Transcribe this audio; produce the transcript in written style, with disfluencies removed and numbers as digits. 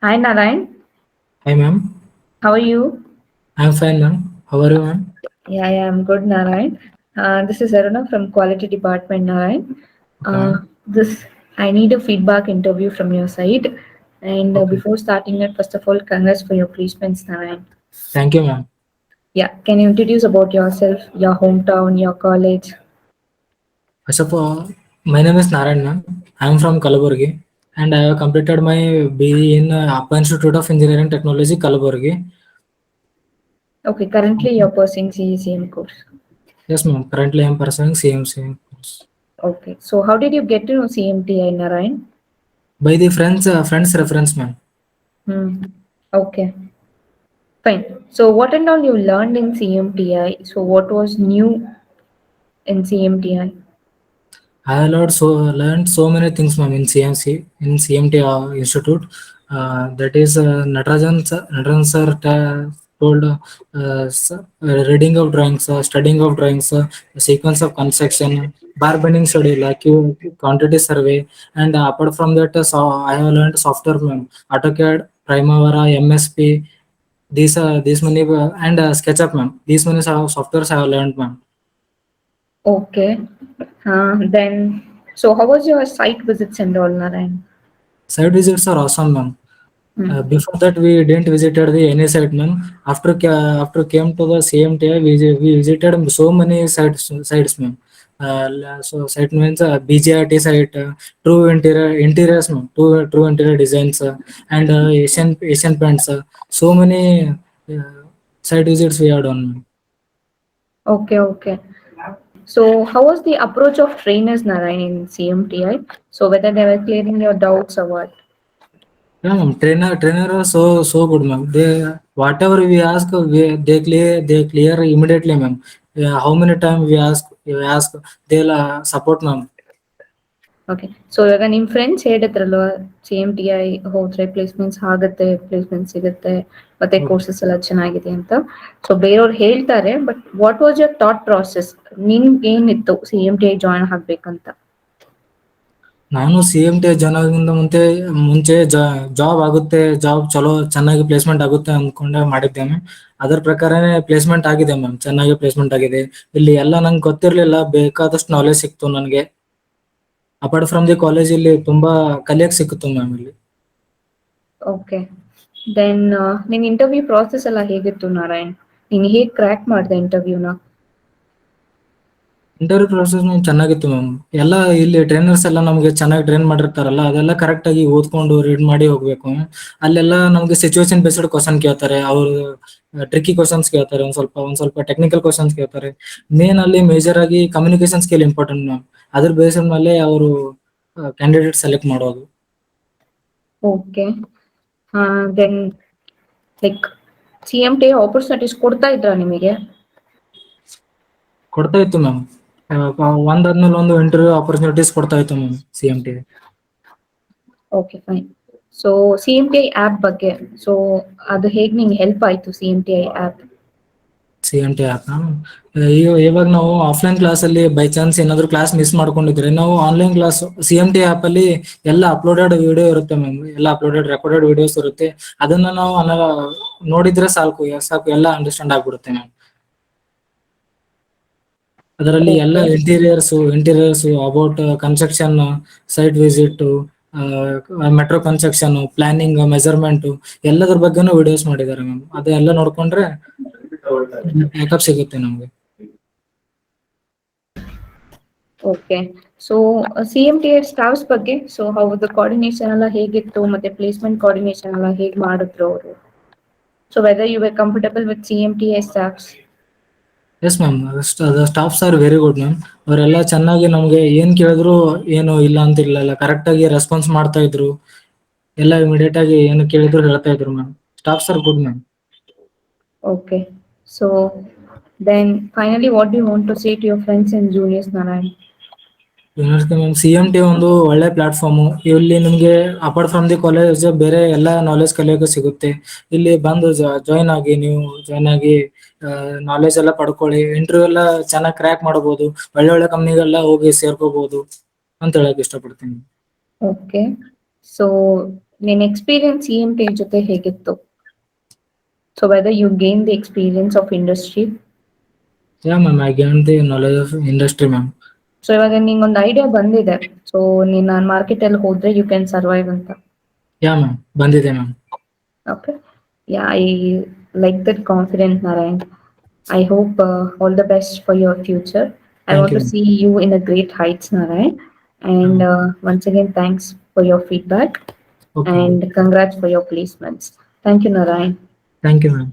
Hi Narayan, Hi ma'am, how are you? I'm fine ma'am. How are you ma'am? Yeah, I'm good, Narayan. This is Aruna from Quality Department, Narayan. Okay Uh, ma'am. this I need a feedback interview from your side. And Okay. before starting it, first of all, congrats for your placements, Narayan. Thank you ma'am. Yeah, can you introduce about yourself, your hometown, your college? First of all, my name is Narayan ma'am. I'm from Kalaburgi and I have completed my BE in Appa Institute of Engineering Technology, Kalaburgi. Okay, currently you're pursuing CACM course. Yes ma'am. Currently I'm pursuing CMC course. Okay, so how did you get to know CMTI, Narayan? By the friends reference ma'am. Hmm. Okay, fine. So what and all you learned in CMTI? So what was new in CMTI? I learned so many things ma'am in CMC in CMT Institute. That is Narayan sir told reading of drawings, studying of drawings, sequence of construction, bar bending study like you quantity survey, and apart from that, I have learned software ma'am, AutoCAD, Primavera, MSP. These many and SketchUp ma'am. These many softwares I have learned ma'am. Okay. Then, so how was your site visits and all, Narayan? Site visits are awesome ma'am. Hmm. Before that, we didn't visited the any site, man. After came to the CMTI, we visited so many sites, man. So site means BGRT site, true interiors, man. True interior designs, and Asian paints. So many site visits we had done, man. Okay. So, how was the approach of trainers, Narayan, in CMTI? So, whether they were clearing your doubts or what? Yeah, ma'am. Trainer are so good, ma'am. They whatever we ask, they clear immediately, ma'am. Yeah, how many times we ask, they'll support, ma'am. Okay so ಇವಾಗ ನಿಮ್ಮ friends ಹೇಳಿದ್ರಲ್ವಾ C M T I ಹೋದ್ರೆ placements ಆಗುತ್ತೆ placement ಸಿಗುತ್ತೆ ಮತ್ತೆ Okay. Courses ಎಲ್ಲ ಚೆನ್ನಾಗಿದೆ ಅಂತ ಸೊ ಬೇರೆಯವ್ರು ಹೇಳ್ತಾರೆ but what was your thought process ನಿನ್ಗೆ ಏನಿತ್ತು C M T I join ಆಗ್ಬೇಕಂತ ನಾನು CMT ಜನರಿಂದ ಮುಂಚೆ ಜಾಬ್ ಆಗುತ್ತೆ, ಜಾಬ್ ಚಲೋ ಚೆನ್ನಾಗಿ ಪ್ಲೇಸ್ಮೆಂಟ್ ಆಗುತ್ತೆ ಅಂದ್ಕೊಂಡೆ ಮಾಡಿದ್ದೇನೆ. ಅದರ ಪ್ರಕಾರನೇ ಪ್ಲೇಸ್ಮೆಂಟ್ ಆಗಿದೆ ಮ್ಯಾಮ್. ಚೆನ್ನಾಗಿ ಪ್ಲೇಸ್ಮೆಂಟ್ ಆಗಿದೆ. ಇಲ್ಲಿ ಎಲ್ಲ ನಂಗೆ ಗೊತ್ತಿರಲಿಲ್ಲ, ಬೇಕಾದಷ್ಟು ನಾಲೆಜ್ ಸಿಕ್ತು ನನಗೆ. ಅಪಾರ್ಟ್ ಫ್ರಮ್ ದಿ ಕಾಲೇಜ್ ಇಲ್ಲಿ ತುಂಬಾ ಕಲಿಯಕ್ ಸಿಕ್ಕಿತ್ತು ಮ್ಯಾಮ್ ಇಲ್ಲಿ. ಓಕೆ ದೆನ್ ನಿನ್ ಇಂಟರ್ವ್ಯೂ ಪ್ರಾಸೆಸ್ ಎಲ್ಲ ಹೇಗಿತ್ತು ನಾರಾಯಣ್ ನೀನ್ ಹೇಗ್ ಕ್ರ್ಯಾಕ್ ಮಾಡಿದೆ ಇಂಟರ್ವ್ಯೂನ ಇಂಟರ್ವ್ಯೂ ಪ್ರೊಸೆಸ್ ಚೆನ್ನಾಗಿತ್ತು ಮ್ಯಾಮ್. ಎಲ್ಲ ಇಲ್ಲಿ ಟ್ರೈನರ್ಸ್ ಎಲ್ಲ ನಮಗೆ ಚೆನ್ನಾಗಿ ಟ್ರೈನ್ ಮಾಡಿರ್ತಾರಲ್ಲ, ಅದೆಲ್ಲ ಕರೆಕ್ಟ್ ಆಗಿ ಓದ್ಕೊಂಡು ರೀಡ್ ಮಾಡಿ ಹೋಗ್ಬೇಕು. ಅಲ್ಲೆಲ್ಲ ನಮ್ಗೆ ಸಿಚುವೇಶನ್ ಬೇಸ್ಡ್ ಕ್ವಶನ್ ಕೇಳ್ತಾರೆ, ಅವರು ಟ್ರಿಕ್ಕಿ ಕ್ವಶನ್ಸ್ ಕೇಳ್ತಾರೆ, ಒಂದ್ ಸ್ವಲ್ಪ ಟೆಕ್ನಿಕಲ್ ಕ್ವಶನ್ಸ್ ಕೇಳ್ತಾರೆ. ಮೇನ್ ಅಲ್ಲಿ ಮೇಜರ್ ಆಗಿ ಕಮ್ಯುನಿಕೇಶನ್ ಸ್ಕಿಲ್ ಇಂಪಾರ್ಟೆಂಟ್ ಮ್ಯಾಮ್. ಅದ್ರ ಬೇಸಿಸ್ ಮೇಲೆ ಅವರು ಕ್ಯಾಂಡಿಡೇಟ್ ಸೆಲೆಕ್ಟ್ ಮಾಡೋದು. Okay then like C M T opportunities ಕೊಡ್ತಾ ಇದ್ರಾ ನಿಮಗೆ ಕೊಡ್ತಾ ಇತ್ತು ಮ್ಯಾಮ್. ಒಂದಾದ್ಮೇಲೆ ಒಂದು ಇಂಟರ್ವ್ಯೂ ಆಪರ್ಚುನಿಟೀಸ್ ಕೊಡ್ತಾ ಇತ್ತು ma'am CMT. Okay fine so C M T I app ಬಗ್ಗೆ ಸೊ ಅದು ಹೇಗೆ ನಿಂಗೆ ಹೆಲ್ಪ್ ಆಯ್ತು C M T I app CMT app ಇವಾಗ ನಾವು ಆಫ್ಲೈನ್ ಕ್ಲಾಸ್ ಅಲ್ಲಿ ಬೈ ಚಾನ್ಸ್ ಏನಾದ್ರು ಕ್ಲಾಸ್ ಮಿಸ್ ಮಾಡ್ಕೊಂಡಿದ್ರೆ, ನಾವು ಆನ್ಲೈನ್ ಕ್ಲಾಸ್ CMT ಆ್ಯಪ್ ಅಲ್ಲಿ ಎಲ್ಲ ಅಪ್ಲೋಡೆಡ್ ವಿಡಿಯೋ ಇರುತ್ತೆ ಮ್ಯಾಮ್. ಎಲ್ಲ ಅಪ್ಲೋಡೆಡ್ ರೆಕಾರ್ಡೆಡ್ ವಿಡಿಯೋಸ್ ಇರುತ್ತೆ. ಅದನ್ನ ನಾವು ನೋಡಿದ್ರೆ ಸಾಕು ಎಲ್ಲ ಅಂಡರ್ಸ್ಟ್ಯಾಂಡ್ ಆಗ್ಬಿಡುತ್ತೆ ಮ್ಯಾಮ್. ಅದರಲ್ಲಿ ಎಲ್ಲ okay interiors about construction, site visit, metro construction, planning, measurement ಎಲ್ಲದ್ರ ಬಗ್ಗೆನೂ ವಿಡಿಯೋಸ್ ಮಾಡಿದ್ದಾರೆ ಮ್ಯಾಮ್. ಅದೆಲ್ಲ ನೋಡ್ಕೊಂಡ್ರೆ ಬ್ಯಾಕಪ್ ಸಿಗುತ್ತೆ ನಮ್ಗೆ. Okay so C M T I staffs ಬಗ್ಗೆ ಸೊ ಹೌದು ಕೋಆರ್ಡಿನೇಷನ್ ಎಲ್ಲ ಹೇಗಿತ್ತು ಮತ್ತೆ ಪ್ಲೇಸ್ಮೆಂಟ್ ಕೋಆರ್ಡಿನೇಷನ್ ಎಲ್ಲ ಹೇಗೆ ಮಾಡಿದ್ರು ಅವರು so whether you were comfortable with C M T I staffs yes ma'am. Staffs are very good ma'am. ಅವರೆಲ್ಲ ಚೆನ್ನಾಗಿ ನಮ್ಗೆ ಏನ್ ಕೇಳಿದ್ರು ಏನು ಇಲ್ಲ ಅಂತಿರ್ಲಿಲ್ಲ, ಕರೆಕ್ಟ್ ಆಗಿ ರೆಸ್ಪಾನ್ಸ್ ಮಾಡ್ತಾ ಇದ್ರು. ಎಲ್ಲ ಇಮಿಡಿಯೇಟ್ ಆಗಿ ಏನು ಕೇಳಿದ್ರು ಹೇಳ್ತಾ ಇದ್ರು ma'am. Staffs are good ma'am. Okay so then finally what do you want to say to your friends and juniors Narayan university ma'am, CMT ಒಂದು ಒಳ್ಳೆ ಪ್ಲಾಟ್ಫಾರ್ಮ್. ಇಲ್ಲಿ ನಿಮ್ಗೆ ಅಪಾರ್ಟ್ ಫ್ರಮ್ ದಿ ಕಾಲೇಜ್ ಬೇರೆ ಎಲ್ಲ ನಾಲೆಜ್ ಕಲಿಯೋಕೆ ಸಿಗುತ್ತೆ. ಇಲ್ಲಿ ಬಂದು ಜಾಯ್ನ್ ಆಗಿ ನಾಲೆಜ್ ಎಲ್ಲ ಪಡ್ಕೊಳ್ಳಿ. ಇಂಟರ್ವ್ಯೂ ಎಲ್ಲ ಚೆನ್ನಾಗಿ ಕ್ರ್ಯಾಕ್ ಮಾಡಬಹುದು. ಒಳ್ಳೆ ಕಂಪ್ನಿಗೆಲ್ಲ ಹೋಗಿ ಸೇರ್ಕೋಬಹುದು ಅಂತ ಹೇಳಕ್ ಇಷ್ಟಪಡ್ತೀನಿ. ಓಕೆ ಸೊ ನಿನ್ನ ಎಕ್ಸ್ಪೀರಿಯನ್ಸ್ CMT ಜೊತೆ ಹೇಗಿತ್ತು? So whether you gain the experience of industry. Yeah, ma'am, I gained the knowledge of industry, ma'am. So ಇವಾಗ ನಿಂಗೊಂದು ಐಡಿಯಾ ಬಂದಿದೆ, ಸೊ ನೀನು ಮಾರ್ಕೆಟ್ ಅಲ್ಲಿ ಹೋದ್ರೆ ಯು ಕ್ಯಾನ್ ಸರ್ವೈವ್ ಅಂತ. Yeah, ma'am, ಬಂದಿದೆ ma'am. Okay. Yeah, I like that confidence, Narayan. I hope all the best for your future. I Thank want you, to ma'am. see you in a great heights, Narayan. And once again, thanks for your feedback Okay, ma'am. and congrats for your placements. Thank you, Narayan. Thank you, ma'am.